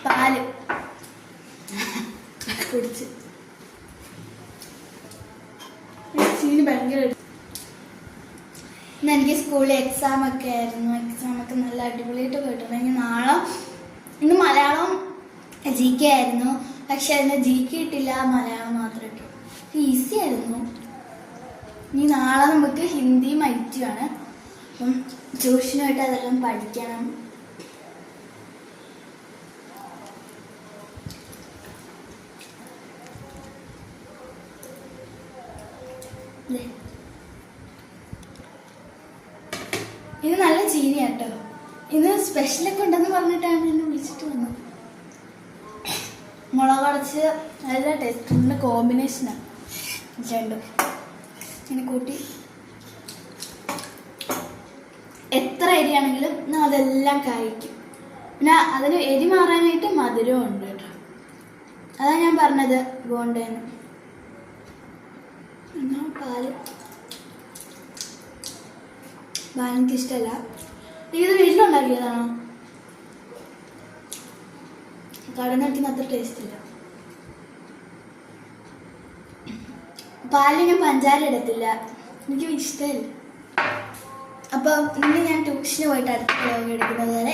പാല് കുടിച്ച് ചീനി ഭയങ്കര. ഇന്ന് എനിക്ക് സ്കൂളിൽ എക്സാമൊക്കെ ആയിരുന്നു. എക്സാമൊക്കെ നല്ല അടിപൊളിയായിട്ട് പോയിട്ടുണ്ടെങ്കിൽ ഇന്ന് മലയാളം GK ആയിരുന്നു. പക്ഷെ അതിന് GK ഇട്ടില്ല, മലയാളം മാത്രം ഇട്ടു. ഈസി ആയിരുന്നു. ഇനി നാളെ നമുക്ക് ഹിന്ദിയും ഐറ്റിയുമാണ്. അപ്പം ട്യൂഷനുമായിട്ട് അതെല്ലാം പഠിക്കണം. ഇത് നല്ല ചീനിയാട്ടോ. ഇന്ന് സ്പെഷ്യലൊക്കെ ഉണ്ടെന്ന് പറഞ്ഞിട്ടാണ് എന്നെ വിളിച്ചിട്ട് വന്നത്. മുളകടച്ച് നല്ല ടേസ്റ്റിൻ്റെ കോമ്പിനേഷനാണ് രണ്ടും. ഇങ്ങനെ കൂട്ടി എത്ര എരിയാണെങ്കിലും ഞാൻ അതെല്ലാം കഴിക്കും. പിന്നെ അതിന് എരി മാറാനായിട്ട് മധുരവും ഉണ്ട് കേട്ടോ. അതാണ് ഞാൻ പറഞ്ഞത് ബോണ്ടേന്ന്. പാൽ എനിക്കിഷ്ടമല്ല. ഇത് വീട്ടിലുണ്ടാക്കിയതാണോ? കടയിൽ നിന്ന് അത്ര ടേസ്റ്റ് ഇല്ല. പാലിൽ ഞാൻ പഞ്ചാര ഇടത്തില്ല, എനിക്ക് ഇഷ്ടമില്ല. അപ്പം ഇന്ന് ഞാൻ ട്യൂഷന് പോയിട്ട് അടുത്ത വ്ലോഗ് എടുക്കുന്നത് വരെ